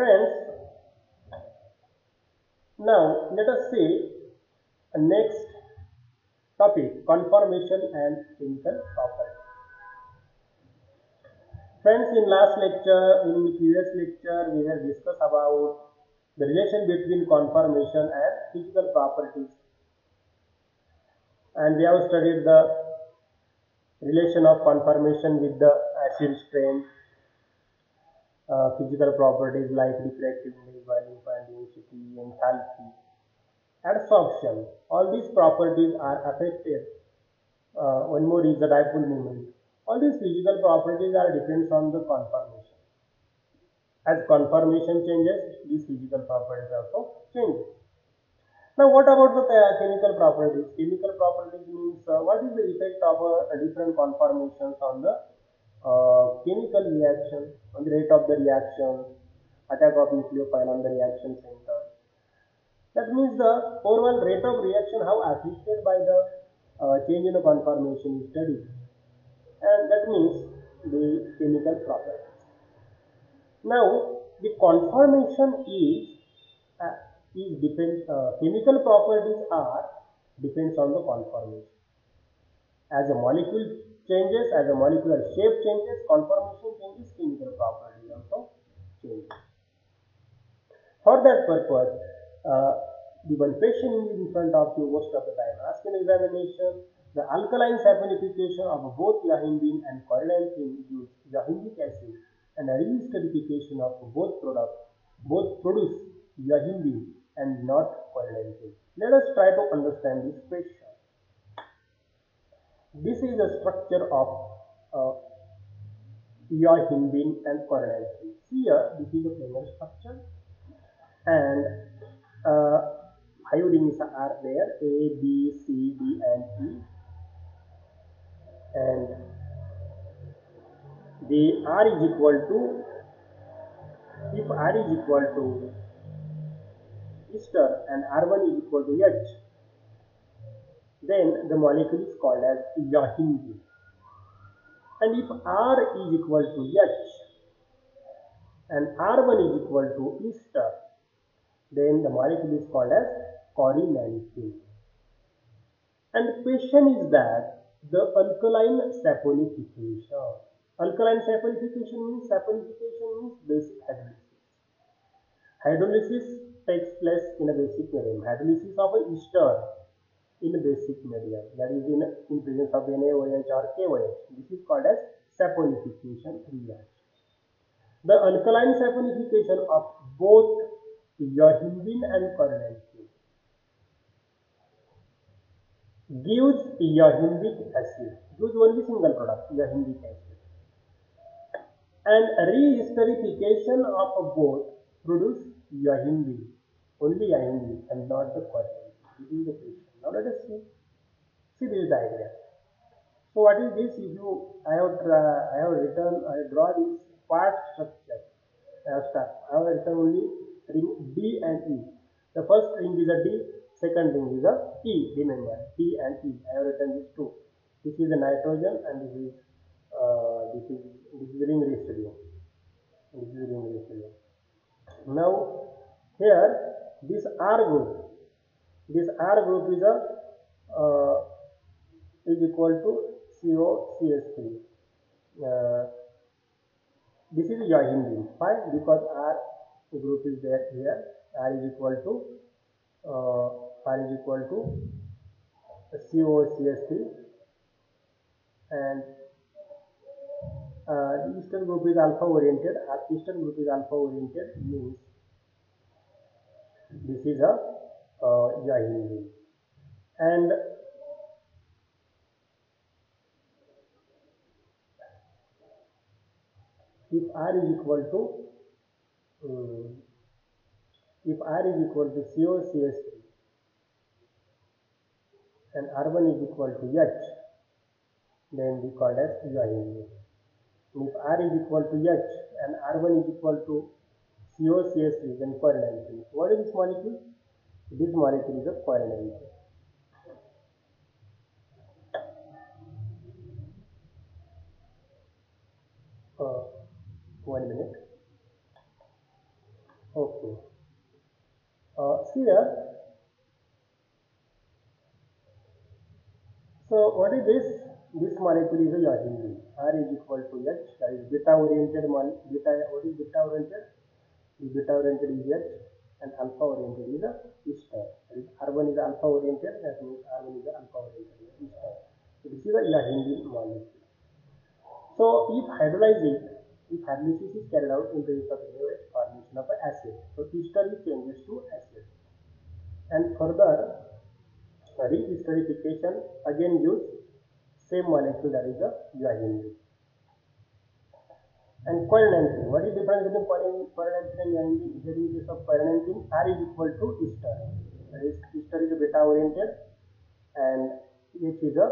Friends, now let us see a next topic, conformation and chemical properties. Friends, in previous lecture, we have discussed about the relation between conformation and physical properties, and we have studied the relation of conformation with the acid strength, physical properties like refractivity, boiling point, density, enthalpy, adsorption. All these properties are affected. One more is the dipole moment. All these physical properties are depends on the conformation. As conformation changes, these physical properties also changes. Now, what about the chemical properties? Chemical properties means what is the effect of different conformations on the chemical reaction, on the rate of the reaction, attack of nucleophile on the reaction center. That means the overall rate of reaction how affected by the change in the conformation is studied, and that means the chemical properties. Now, the conformation chemical properties are depends on the conformation. As a molecule changes, as a molecular shape changes, conformation changes, chemical properties also changes. For that purpose, the one question is in front of you most of the time. Ask an examination. The alkaline saponification of both yohimbine and corylanthanine use yohimbic acid, and a reesterification of both produce yohimbine and not corylanthanine. Let us try to understand this question. This is the structure of yohimbine and corylanthanine. See here, this is the planar structure, and 5 rings are there, A, B, C, D and E, and the R is equal to, if R is equal to ester and R1 is equal to H, then the molecule is called as yohimbine. And if R is equal to H and R1 is equal to ester, then the molecule is called as corylanthanine. And the question is that the alkaline saponification. Alkaline saponification means basic hydrolysis. Hydrolysis takes place in a basic medium. Hydrolysis of a ester in a basic medium, that is in presence of NaOH or KOH. This is called as saponification reaction. The alkaline saponification of both yohimbine and corylanthanine gives yohimbic acid, gives only single product, yohimbic acid, and reesterification of both produce yohimbine, only yohimbine and not the corylanthanine. This is the question. Now let us see this diagram. So what is this? If you I draw this part structure. I have written only ring D and E. The first ring is a D, second ring is a E. Remember, D and E. I have written these two. This is the nitrogen, and this is ring residuum. This is ring residuum. Now here this R group. This R group is equal to COCH3. This is yohimbine. Why? Because R group is there here. R is equal to COCH3, and the ester group is alpha oriented. Ester group is alpha oriented means this is a yohimbine. And if R is equal to COCH3 and R1 is equal to H, then we call as yohimbine. If R is equal to H and R1 is equal to COCH3, then corylanthanine. What is this molecule? This molecule is a corylanthanine. 1 minute. Okay. See here. So what is this? This molecule is a urine. R is equal to H. That is beta oriented beta. What is beta oriented? Beta oriented is H, and alpha oriented is a ester. That is R1 is alpha oriented. That means R1 is alpha oriented ester. So this is a urine molecule. So if hydrolysis is carried out in presence of NaOH, formation of an acid. So ester changes to acid, and further re-esterification again gives same molecule, that is the urine. And quercetin. What is the difference between quercetin and urine? Here in case of quercetin, R is equal to ester. That is, ester is a beta oriented and H is a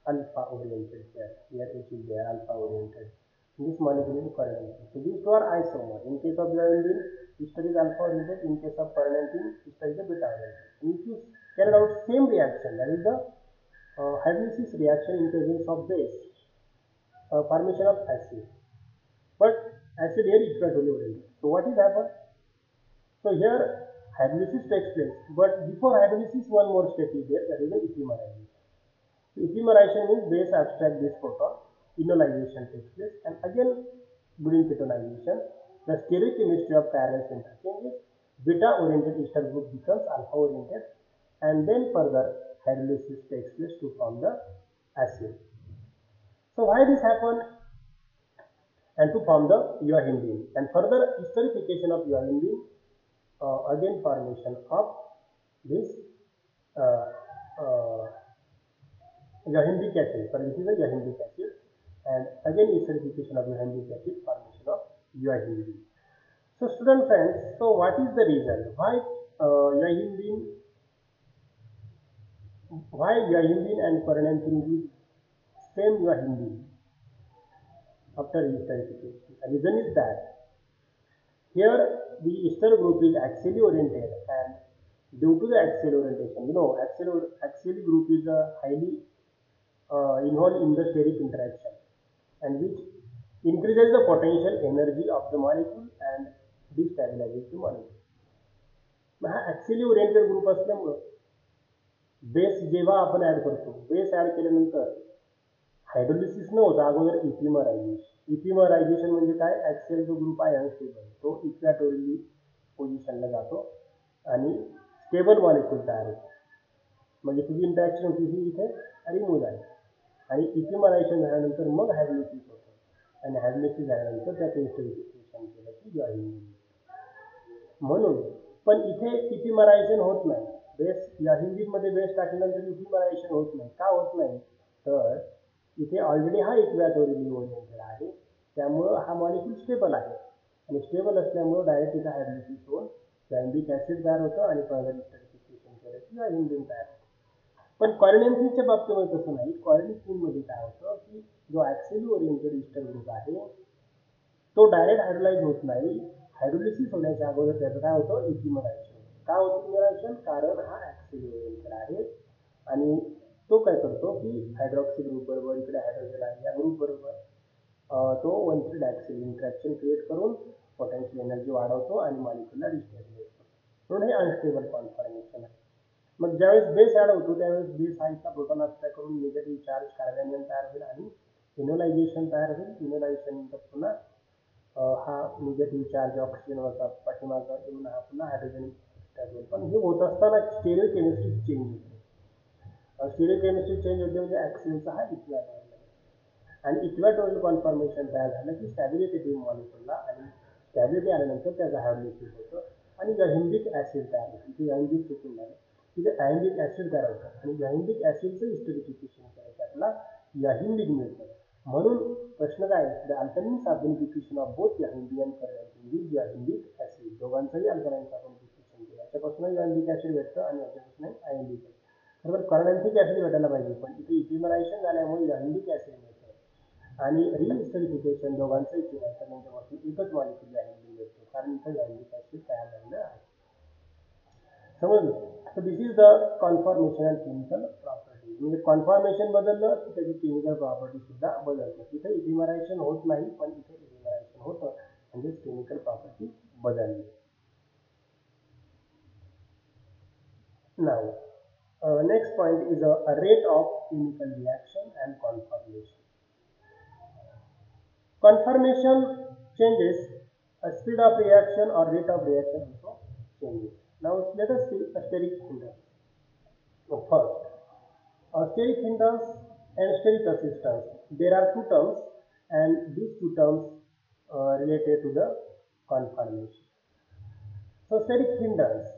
alpha oriented here. Here H is there, alpha oriented. This molecule is quercetin. So these two are isomer. In case of urine, ester is alpha oriented. In case of quercetin, ester is a beta oriented. And if you carry out same reaction, that is the hydrolysis reaction in presence of base, formation of acid. But acid here equatorial oriented. So what is happened? So here hydrolysis takes place, but before hydrolysis one more step is there, that is the epimerization. So epimerization means base abstract this proton, enolization takes place, and again during ketonization the stereochemistry of chiral center changes, beta oriented ester group becomes alpha oriented, and then further hydrolysis takes place to form the acid. So why this happened? And to form the yohimbine, and further esterification of yohimbine, again formation of this yohimbic acid. So this is a yohimbic acid, and again esterification of yohimbic acid, formation of yohimbine. So student friends, so what is the reason why yohimbine and quercetin use same yohimbine after esterification? The reason is that here the ester group is axially oriented, and due to the axial orientation, axial group is highly involved in the steric interaction, and which increases the potential energy of the molecule and destabilizes the molecule. मग हा ऍक्सिली oriented group असल्यामुळं base जेव्हा आपण add करतो, base add केल्यानंतर hydrolysis न होता अगोदर इपिमरायझेशन म्हणजे काय? ऍक्सियल जो ग्रुप आहे अनस्टेबल तो इक्वॅटोरियली पोझिशनला जातो आणि स्टेबल मॉलिक्यूल तयार होतो. मग इथे जी इंटरॅक्शन होती ही इथे रिमूव्ह झाली, आणि इपिमरायझेशन झाल्यानंतर मग हायड्रोलिसिस होतं, आणि हायड्रोलिसिस झाल्यानंतर त्याचं एस्टरिफिकेशन केलं की जॉईन. म्हणून पण इथे इपिमरायझेशन होत नाही. बेस या हिंदीमध्ये बेस टाकल्यानंतर इपिमरायझेशन होत नाही. का होत नाही? तर इथे ऑलरेडी हा इक्वॅटोरियली ओरिएंटेड आहे, त्यामुळं हा मॉलिक्यूल स्टेबल आहे, आणि स्टेबल असल्यामुळं डायरेक्ट इथं हायड्रोलिसिस होऊन जॉइंबिक ऍसिड तयार होतं आणि फर्दर एस्टरिफिकेशन केलं की जॉइंबिन तयार होतं. पण क्वारनेन्सिनच्या बाबतीमध्ये तसं नाही. क्वारनेन्सिनमध्ये काय होतं की जो ऍक्सिली ओरिएंटेड ईस्टर ग्रुप आहे तो डायरेक्ट हायड्रोलाइज होत नाही. हायड्रोलिसिस होण्याच्या अगोदर त्याचं काय होतं? इपिमरायझेशन. का होतं इपिमरायझेशन? कारण हा ऍक्सिली ओरिएंटेड आहे, आणि तो काय करतो की हायड्रॉक्सी ग्रुप बरोबर इकडे हायड्रोजन आहे या ग्रुप बरोबर तो one three axial interaction create करून पोटेन्शियल एनर्जी वाढवतो आणि मॉलिक्यूलला डिस्टॅबिलाइज करतो. म्हणून हे अनस्टेबल कॉन्फॉर्मेशन आहे. मग ज्यावेळेस बेस ऍड होतो त्यावेळेस बेस हा इथला प्रोटॉन अटॅक करून निगेटिव्ह चार्ज कार्बॅनियन तयार होईल आणि इनोलायझेशन तयार होईल. इनोलायझेशन नंतर पुन्हा हा निगेटिव्ह चार्ज ऑक्सिजनवरचा पाठीमागचा येऊन हा पुन्हा हायड्रोजन तयार होईल. पण हे होत असताना स्टेरिओ केमिस्ट्री चेंज होते. स्टेरिओ केमिस्ट्री चेंज होते म्हणजे ऍक्सिलचा हा इक्वॅटोरियल, आणि इक्वॅटोरियल कॉन्फॉर्मेशन तयार झालं की स्टॅबिलिटी देईल मॉलिक्यूलला, आणि स्टॅबिलिटी आल्यानंतर त्याचं हायड्रोलिसिस होतं आणि जॉइंबिक ऍसिड तयार होतं. इथे जॉइंबिक चुकून झालं, तिथे आयम्बिक ऍसिड तयार होतं, आणि जॉइंबिक ऍसिडचं इस्टरिफिकेशन केलं की आपल्याला याहिंबिक मिळतं. म्हणून प्रश्न काय? The alkaline saturation of both yohimbic and क्वारनेन्सिन विथ याहिंबिक ऍसिड, दोघांचंही अल्कलाइन सॅच्युरेशन केलं. याच्यापासून याहिंबिक ऍसिड भेटतं आणि याच्यापासून आयम्बिक. बरोबर, क्वारनेन्सिक ऍसिड भेटायला पाहिजे, पण इथे इपिमरायझेशन झाल्यामुळे याहिंबिक ऍसिड मिळतं, आणि रिइस्टरिफिकेशन दोघांचंही केलं तर त्यांच्यापासून एकच मॉलिक्यूल याहिंबिक भेटतो, कारण इथं याहिंबिक ऍसिड तयार झालेलं आहे. समजलं? So this is the conformation and chemical properties. म्हणजे कॉन्फॉर्मेशन बदललं की त्याची केमिकल प्रॉपर्टी सुद्धा बदलतात. इथे इपिमरायझेशन होत नाही, पण इथे इपिमरायझेशन होतं, म्हणजे केमिकल प्रॉपर्टी बदलली. next point is a rate of chemical reaction and conformation. Conformation changes, speed of reaction or rate of reaction also changes. Now let us see steric hindrance. First, steric hindrance and steric assistance. There are two terms, and these two terms related to the conformation. So steric hindrance.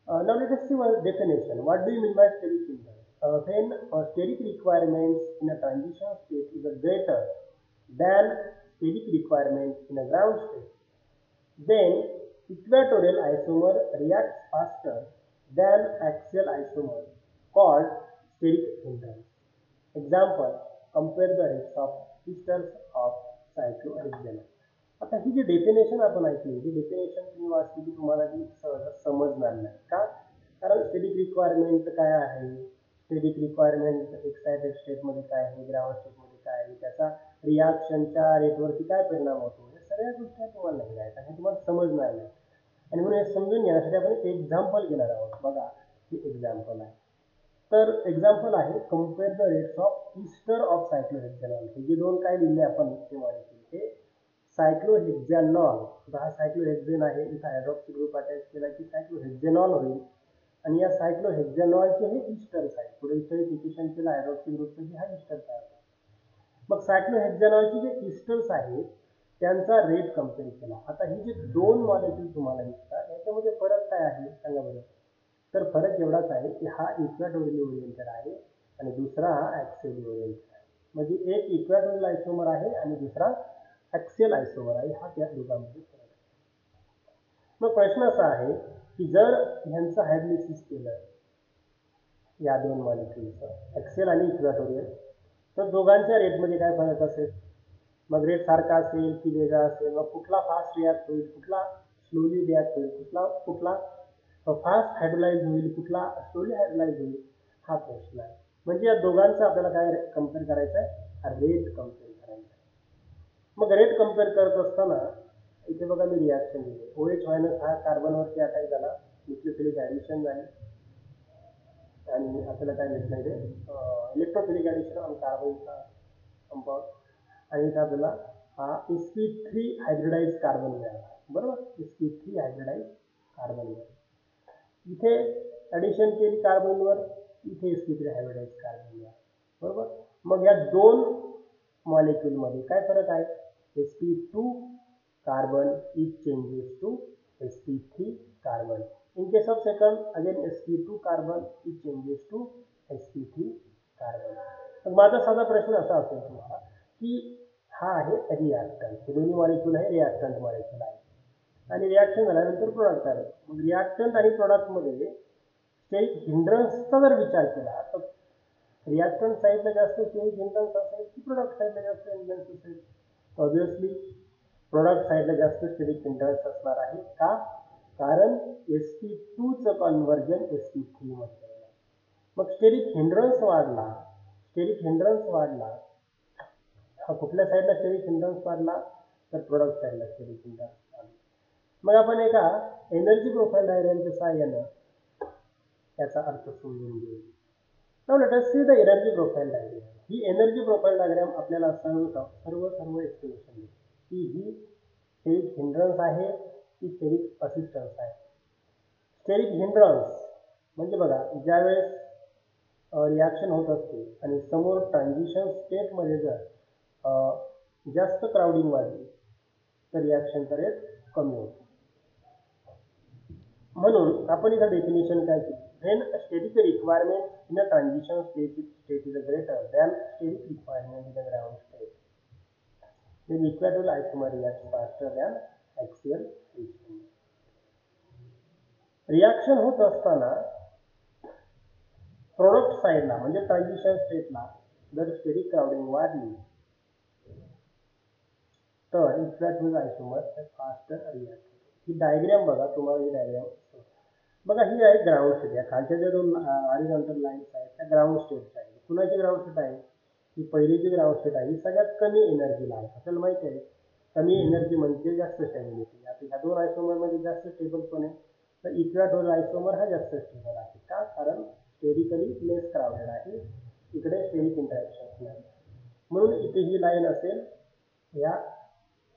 Now let us see one definition. What do you mean by steric hindrance? When steric requirements in a transition state is greater than steric requirement in a ground state, then equatorial isomer reacts faster than axial isomer, called steric hindrance. Example, compare the rates of esters of cyclohexanol. आता ही जी definition आपण ऐकली, ही definition तुम्ही वाचली की तुम्हाला ती सहज समजणार नाही का? कारण स्टेटिक रिक्वायरमेंट काय आहे, स्टेटिक रिक्वायरमेंट एक्साइटेड स्टेटमध्ये काय आहे, ग्राउंड स्टेटमध्ये काय आहे, त्याचा रिॲक्शनच्या रेटवरती काय परिणाम होतो, या सगळ्या गोष्टी तुम्हाला नाही जायचं, हे तुम्हाला समजणार नाही. आणि म्हणून हे समजून घेण्यासाठी आपण एक एक्झाम्पल घेणार आहोत. बघा, हे एक्झाम्पल आहे. तर एक्झाम्पल आहे, compare the rates of ester of cyclohexanol. हे जे दोन काय लिहिले आपण ते माहिती, हे सायक्लोहेक्झॅनॉल. हा सायक्लोहेक्झेन आहे, इथं हायड्रॉक्सी ग्रुप अटॅच केला की सायक्लोहेक्झेनॉल होईल, आणि या सायक्लोहेक्झॅनॉलचे हे ईस्टर्स आहेत. पुढे इस्टरिफिकेशन केलं हायड्रॉक्सी ग्रुपचं की हा ईस्टर्स आहे. मग सायक्लोहेक्झॅनॉलचे जे ईस्टर्स आहेत त्यांचा रेट कम्पेअर केला. आता ही जे दोन मॉलिक्यूल तुम्हाला दिसतात याच्यामध्ये फरक काय आहे सांगा बरं. तर फरक एवढाच आहे की हा इक्वेटोरियली ओरिएंटेड आहे आणि दुसरा हा ॲक्सियली ओरिएंटेड आहे. म्हणजे एक इक्वेटोरियल आयसोमर आहे आणि दुसरा ॲक्सियल आयसोमर आहे, हा त्या दोघांमध्ये फरक आहे. मग प्रश्न असा आहे की जर ह्यांचं हायड्रोलिसिस केलं या दोन मॉलिक्यूलचं, ॲक्सियल आणि इक्वेटोरियल, तर दोघांच्या रेटमध्ये काय फरक असेल? मग रेट सारखा असेल की वेगळा असेल? मग कुठला फास्ट रिॲक्ट होईल, कुठला स्लोली रिॲक्ट होईल, कुठला फास्ट हायड्रोलाइज होईल, कुठला स्लोली हायड्रोलाइज होईल, हा प्रश्न आहे. म्हणजे या दोघांचं आपल्याला काय कम्पेअर करायचं आहे? रेट कम्पेअर करायचं आहे. मग रेट कम्पेअर करत असताना इथे बघा मी रिॲक्शन दिले. OH मायनस हा कार्बनवरती अटॅक झाला, न्यूक्लियोफिलिक ॲडिशन झाली आणि आपल्याला काय भेटलं इथे इलेक्ट्रोफिलिक ॲडिशन ऑन कार्बनचा कंपाऊंड, आणि इथं आपल्याला हा sp3 हायब्रिडाइज कार्बन मिळाला. बरोबर, sp3 हायब्रिडाइज कार्बन मिळाला. इथे ॲडिशन केली कार्बनवर, इथे sp3 हायब्रिडाइज कार्बन मिळाला. बरोबर, मग या दोन मॉलिक्यूलमध्ये काय फरक आहे? sp2 carbon is changes to sp3 carbon. In case of second, again sp2 carbon is changes to sp3 carbon. तर माझा साधा प्रश्न असा असेल तुम्हाला की हा आहे रिॲक्टंट, हे दोन्ही मॉलिक्यूल आहे रिॲक्टंट मॉलिक्यूल आहे, आणि रिॲक्शन झाल्यानंतर प्रोडक्ट आहे. मग रिॲक्टंट आणि प्रोडक्टमध्ये स्टेरिक हिंड्रन्सचा जर विचार केला तर रिॲक्टंट साईडला जास्त स्टेरिक हिंड्रन्स असेल की प्रोडक्ट साईडला जास्त हिंड्रन्स असेल? ऑब्विसली प्रोडक्ट साईडला जास्त स्टेरिक हिंड्रन्स असणार आहे. का? कारण sp2चं कन्व्हर्जन sp3 मध्ये आहे. मग स्टेरिक हिंड्रन्स वाढला, हा कुठल्या साईडला स्टेरिक हिंड्रन्स वाढला? तर प्रोडक्ट साईडला स्टेरिक हिंड्रन्स वाढला. मग आपण एका एनर्जी प्रोफाइल डायग्रामच्या सहाय्यानं याचा अर्थ समजून घेऊ. Now let us see the energy profile diagram. He energy profile diagram आपल्याला सर्व एक्सप्लेनेशन देते की ही स्टेरिक हिंड्रन्स आहे की स्टेरिक असिस्टन्स आहे. स्टेरिक हिंड्रन्स म्हणजे बघा, ज्यावेळेस रिॲक्शन होत असते आणि समोर ट्रान्झिशन स्टेटमध्ये जर जास्त क्राउडिंग वाढली तर रिॲक्शनचा रेट कमी होतो. म्हणून आपण इथं डेफिनेशन काय केली? When steric requirement in a transition state is greater than steric requirement in a ground state, then equatorial isomer reacts faster than axial isomer. Reaction होत असताना प्रोडक्ट साईडला म्हणजे ट्रान्झिशन स्टेटला जर स्टेरिक क्राउडिंग वाढली तर इक्वेटोरियल आयसोमर फास्टर रिॲक्ट होतो. ही diagram बघा, तुम्हाला ही डायग्राम बघा, ही आहे ग्राउंड स्टेट. या खालच्या ज्या दोन हॉरिझॉन्टल लाईन्स आहेत त्या ग्राउंड स्टेटच्या आहेत. कुणाची ग्राउंड स्टेट आहे? ही पहिली जी ग्राउंड स्टेट आहे ही सगळ्यात कमी एनर्जीला आहे. आपल्याला माहिती आहे कमी एनर्जी म्हणजे जास्त स्टेबिलिटी. आता ह्या दोन आयसोमरमध्ये जास्त स्टेबल पण आहे, तर इक्वेटोरियल आयसोमर हा जास्त स्टेबल आहे. का? कारण स्टेरिकली लेस क्राउडेड आहे, इकडे स्टेरिक इंटरॅक्शन नाही, म्हणून इथे ही लाईन असेल या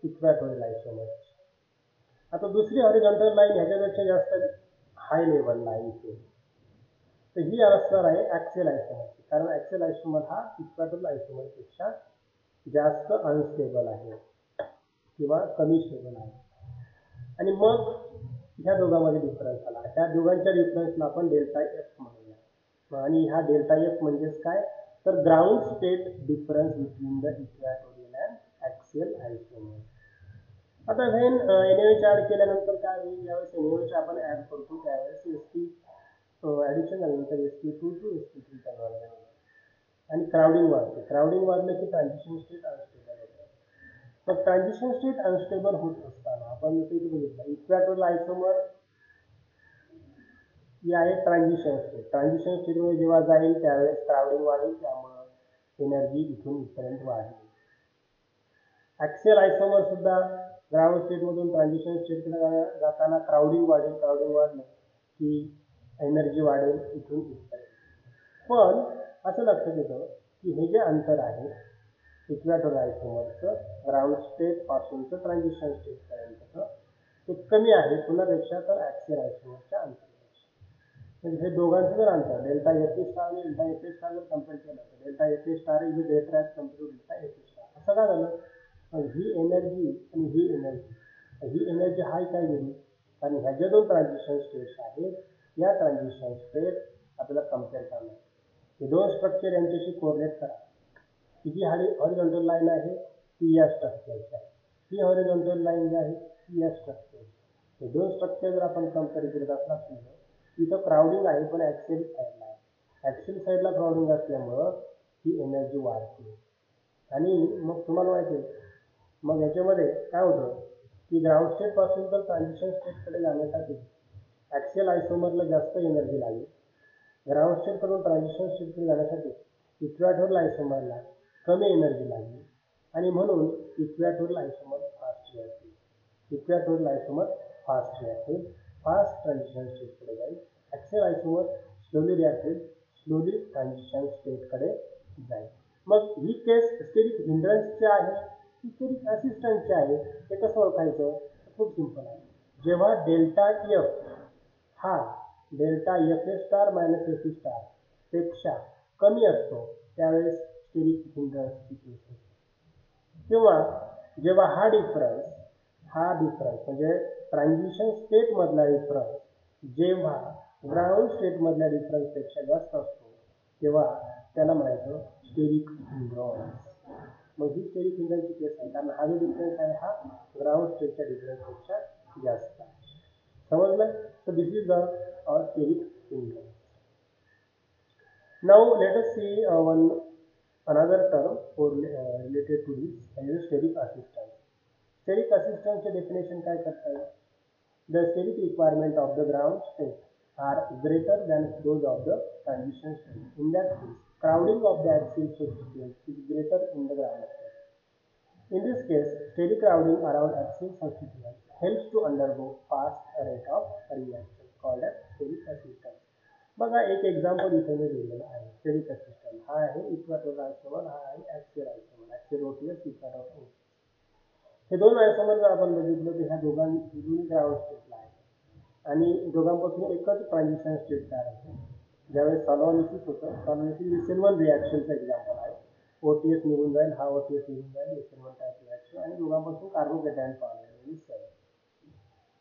इक्वॅटोरियल आयसोमरची. आता दुसरी हॉरिझॉन्टल लाईन ह्याच्यापेक्षा जास्त हाय लेवलला आहे इथे, तर ही असणार आहे ॲक्सियल आयसोमरची, कारण ॲक्सियल आयसोमर हा इक्वॅटोरियल आयसोमरपेक्षा जास्त अनस्टेबल आहे किंवा कमी स्टेबल आहे. आणि मग ह्या दोघांमध्ये डिफरन्स आला, त्या दोघांच्या डिफरन्सला आपण डेल्टा एफ म्हणूया. आणि हा डेल्टा एफ म्हणजेच काय, तर ground state difference between the equatorial and axial isomer. आता व्हेन NaOH ॲड केल्यानंतर काय होईल, ज्यावेळेस NaOH आपण ॲड करतो त्यावेळेस sp ॲडिशन झाल्यानंतर sp2 to sp3 कन्व्हर्जन होईल आणि क्राउडिंग वाढते. क्राउडिंग वाढलं की ट्रान्झिशन स्टेट अनस्टेबल होतं. मग ट्रान्झिशन स्टेट अनस्टेबल होत असताना आपण जसं इथे बघितलं, इक्वॅटोरियल आयसोमर ही आहे ट्रान्झिशन स्टेट. ट्रान्झिशन स्टेटमध्ये जेव्हा जाईल त्यावेळेस क्राउडिंग वाढेल, त्यामुळं एनर्जी इथून इथपर्यंत वाढेल. ॲक्सियल आयसोमर सुद्धा ग्राउंड स्टेटमधून ट्रान्झिशन स्टेटकडे जाताना क्राउडिंग वाढेल, क्राउडिंग वाढलं की एनर्जी वाढेल इथून इथपर्यंत. पण असं लक्षात येतं की हे जे अंतर आहे इक्वॅटोरियल आयसोमरचं ग्राउंड स्टेट पासूनचं ट्रान्झिशन स्टेटपर्यंतचं, ते कमी आहे पुन्हापेक्षा तर ॲक्सियल आयसोमरच्या अंतरापेक्षा. म्हणजे हे दोघांचं जर अंतर डेल्टा एफ स्टार आणि डेल्टा एफ स्टार जर कम्पेअर केलं तर delta F star is greater as compare to delta F star. असं का झालं, ही एनर्जी आणि ही एनर्जी हाय काय गेली, कारण ह्या ज्या दोन ट्रान्झिशन स्टेट्स आहेत या ट्रान्झिशन स्टेट आपल्याला कम्पेअर करणार. हे दोन स्ट्रक्चर यांच्याशी कोरिलेट करा. ही जी हॉरिझॉन्टल लाईन आहे ती या स्ट्रक्चरची आहे, ही हॉरिझॉन्टल लाईन जी आहे ती या स्ट्रक्चरची. हे दोन स्ट्रक्चर जर आपण कम्पेअर करत असला इथं क्राउडिंग आहे पण ॲक्सियल साईडला आहे. ॲक्सियल साईडला क्राउडिंग असल्यामुळं ही एनर्जी वाढते. आणि मग तुम्हाला माहिती आहे, मग याच्यामध्ये काय होतं की ग्राउंड स्टेटपासून तर ट्रान्झिशन स्टेटकडे जाण्यासाठी ॲक्सियल आयसोमरला जास्त एनर्जी लागेल, ग्राउंड स्टेटकडून ट्रान्झिशन स्टेटकडे जाण्यासाठी इक्वॅटोरियल आयसोमरला कमी एनर्जी लागेल आणि म्हणून इक्वॅटोरियल आयसोमर फास्ट रिॲक्ट होईल. इक्वॅटोरियल आयसोमर फास्ट रिॲक्ट होईल, फास्ट ट्रान्झिशन स्टेटकडे जाईल. ॲक्सियल आयसोमर स्लोली रिॲक्ट होईल, स्लोली ट्रान्झिशन स्टेटकडे जाईल. मग ही केस स्टेरिक हिंड्रन्सची आहे की स्टेरिक असिस्टन्सची आहे, हे कसं ओळखायचं, खूप सिंपल आहे. जेव्हा डेल्टा एफ हा delta F star minus F star पेक्षा कमी असतो त्यावेळेस स्टेरिक हिंड्रन्सची केस असते. किंवा जेव्हा हा डिफरन्स म्हणजे ट्रान्झिशन स्टेटमधला डिफरन्स जेव्हा ग्राउंड स्टेटमधल्या डिफरन्सपेक्षा जास्त असतो तेव्हा त्याला म्हणायचं स्टेरिक हिंड्रन्स. मग ही स्टेरिक हिंड्रन्सची केस आहे, कारण हा जो डिफरन्स आहे हा ग्राउंड स्टेटच्या डिफरन्सपेक्षा जास्त आहे. समजलं? So this is the steric hindrance. Now let us see another term related to this, that is steric assistance. Steric assistance चे definition काय करता येईल? The steric requirement of the ground state are greater than those of the transition state. In that case, crowding of the axial substituents is greater in the ground state. In this case, steric crowding around axial substituents helps to undergo fast rate of reaction called as steric assistance. बघा एक example इथे मी दिलेलं आहे. Steric assistance हा आहे इक्वॅटोरियल आयसोमर, हा आहे axial आयसोमर, axial OTS, इक्वॅटोरियल OTS. हे दोन आयसोमर जर आपण बघितलं तर ह्या दोन्ही ग्राउंड स्टेटला आहे आणि दोघांपासून एकच ट्रान्झिशन स्टेट तयार होते. ज्यावेळेस सॉलॉलिसिस होतं, सॉलॉलिसिस SN1 रिॲक्शनचं एक्झाम्पल आहे. ओटीएस निघून जाईल, हा ओटीएस निघून जाईल, SN1 टाईप रिॲक्शन आणि दोघांपासून कार्बोकॅटायन पावले सेल.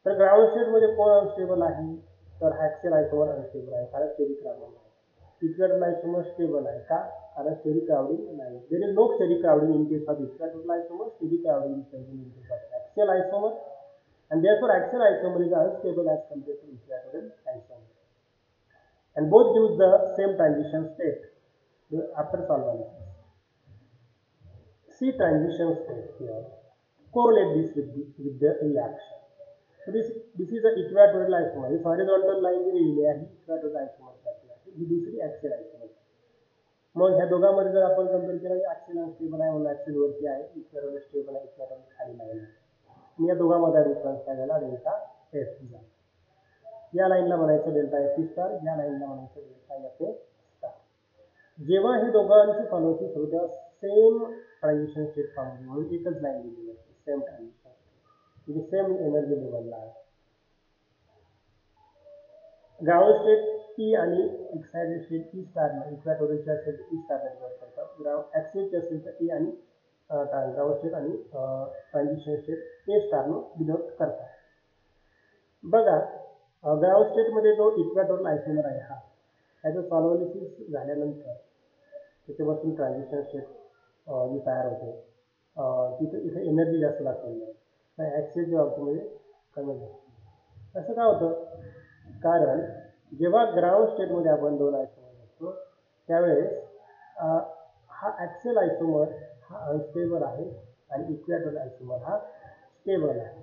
तर ग्राउंड स्टेटमध्ये कोण अनस्टेबल आहे, तर ॲक्सियल आयसोमर अनस्टेबल आहे कारण स्टेरिक क्राउडिंग आहे. इक्वॅटोरियल आयसोमर स्टेबल आहे का, कारण स्टेरिक क्राउडिंग नाही. There is no steric crowding in case of equatorial isomer, steric crowding is present in case of axial isomer and therefore axial isomer is unstable as compared to equatorial isomer, and both gives the same transition state after solvency. See transition state here, correlate this with the reaction. So this is the equatorial isomer. This horizontal line जी लिहिली आहे equatorial isomer साठी आहे, ही दुसरी axial isomer. मग ह्या दोघांमध्ये जर आपण कंपेअर केलं की ॲक्सियल अनस्टेबल आहे म्हणून ॲक्सियल वरती आहे, इक्वॅटोरियल स्टेबल आहे, इक्वॅटोरियल खाली नाही. या दोघांमध्ये डिफरन्स काय झाला, डेल्टा एफ झाला. या लाईनला म्हणायचं डेल्टा Fe स्टार, या लाईनला म्हणायचं डेल्टा Fa स्टार. जेव्हा हे दोघांची फॉलोसिस होते तेव्हा सेम ट्रान्झिशन स्टेट फॉर्म होते, म्हणून एकच लाईन दिली जाते, सेम ट्रान्झिशन म्हणजे सेम एनर्जी लेवलला आहे. ग्राउंड स्टेट P आणि एक्साइटेड स्टेट E स्टारला, इक्वेटोरियलचे असेल तर E स्टारला डिनोट करतात. ॲक्सिसचे असेल तर E आणि ग्राउंड स्टेट आणि ट्रान्झिशन स्टेट A स्टारनं डिनोट करतात. बघा, ग्राउंड स्टेटमध्ये जो इक्वेटोरियल आयसोमर आहे हा, त्याचं सॉल्व्होलिसिस झाल्यानंतर त्याच्यापासून ट्रान्झिशन स्टेट जी तयार होते, तिथे इथे एनर्जी जास्त लागते, ॲक्सिसच्या बाबतीमध्ये कमी लागते. असं का होतं? कारण जेव्हा ग्राउंड स्टेटमध्ये आपण दोन आयसोमर असतो त्यावेळेस हा ॲक्सियल आयसोमर हा अनस्टेबल आहे आणि इक्वेटोरियल आयसोमर हा स्टेबल आहे.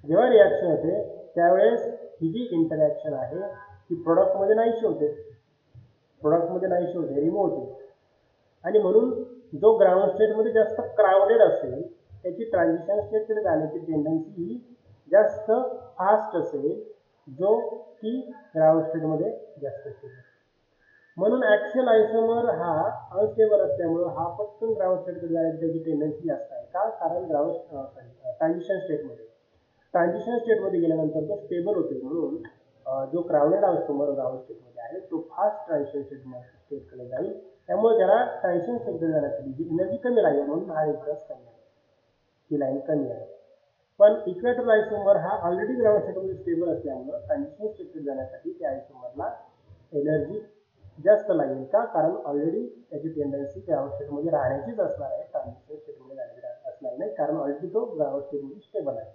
जेव्हा रिॲक्शन होते त्यावेळेस ही जी इंटरॅक्शन आहे ती प्रोडक्टमध्ये नाहीशी होते, रिमूव्ह होते. आणि म्हणून जो ग्राउंड स्टेटमध्ये जास्त क्राउडेड असेल त्याची ट्रान्झिशन स्टेटकडे जाण्याची टेंडन्सी ही जास्त फास्ट असेल, जो की ग्राउंड स्टेटमध्ये जास्त असेल. म्हणून ॲक्सियल आयसोमर हा अनस्टेबल असल्यामुळं हा पटकन ग्राउंड स्टेटकडे जाण्याची त्याची टेंडन्सी जास्त आहे. का? कारण ट्रान्झिशन स्टेटमध्ये गेल्यानंतर तो स्टेबल होते, म्हणून जो क्राउडेड आयसोमर ग्राउंड स्टेटमध्ये आहे तो फास्ट ट्रान्झिशन स्टेटकडे जाईल. त्यामुळे त्याला ट्रान्झिशन स्टेटकडे जाण्यासाठी जी एनर्जी कमी लागेल, म्हणून हा डिफरन्स कमी आहे, ही लाईन कमी आहे. पण इक्वेटोरियल आयसोमर हा ऑलरेडी ग्राउंड स्टेटमध्ये स्टेबल असल्यामुळं ट्रान्झिशन स्टेटकडे जाण्यासाठी त्या आयसोमरला एनर्जी जास्त लागेल. का? कारण ऑलरेडी त्याची टेंडन्सी ग्राउंड स्टेटमध्ये राहण्याचीच असणार आहे, ट्रान्झिशन स्टेटमध्ये जाण्याची असणार नाही, कारण ऑलरेडी तो ग्राउंड स्टेटमध्ये स्टेबल आहे,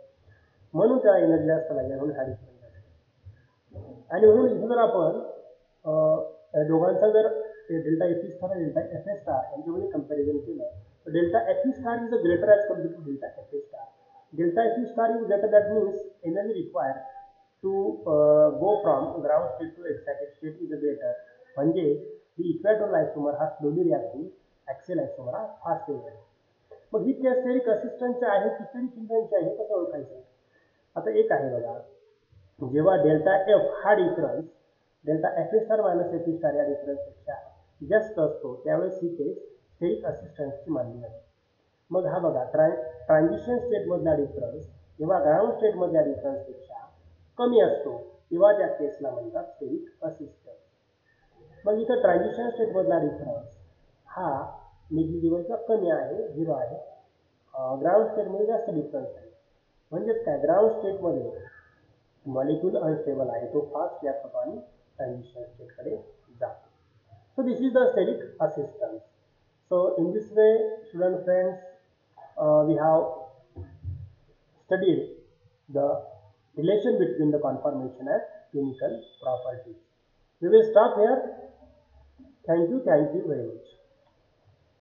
म्हणून त्याला एनर्जी जास्त लागेल, म्हणून हा डिफरन्स आहे. आणि म्हणून इथं जर आपण दोघांचा जर डेल्टा Fe स्टार आणि डेल्टा Fa स्टार यांच्यामध्ये कंपॅरिझन केलं तर delta Fe star is greater as compared to delta Fa star. Delta Fe star is greater, that means energy required to go from ground state to excited state is greater. म्हणजे the equatorial isomer हा slowly reacting, axial isomer हा fast reacting. मग ही steric असिस्टन्सची आहे की steric हिंड्रन्सची आहे, कसं ओळखायचं? आता एक आहे बघा, जेव्हा डेल्टा F हा difference delta Fa star minus Fe star या डिफरन्सपेक्षा जास्त असतो त्यावेळेस ही केस स्टेरिक असिस्टन्सची मानली जाते. मग हा बघा, ट्रान्झिशन स्टेटमधला डिफरन्स जेव्हा ग्राउंड स्टेटमधल्या डिफरन्सपेक्षा कमी असतो तेव्हा त्या केसला म्हणतात स्टेरिक असिस्टन्स. मग इथं ट्रान्झिशन स्टेटमधला डिफरन्स हा निग्लिजिबलचा कमी आहे, 0 आहे. ग्राउंड स्टेटमध्ये जास्त डिफरन्स आहे, म्हणजेच काय, ग्राउंड स्टेटमध्ये मॉलिक्यूल अनस्टेबल आहे, तो फास्ट या प्रमाणे ट्रान्झिशन स्टेटकडे जातो. So this is the steric assistance. So in this way, student friends, we have studied the relation between the conformation and chemical properties. We will stop here. Thank you very much.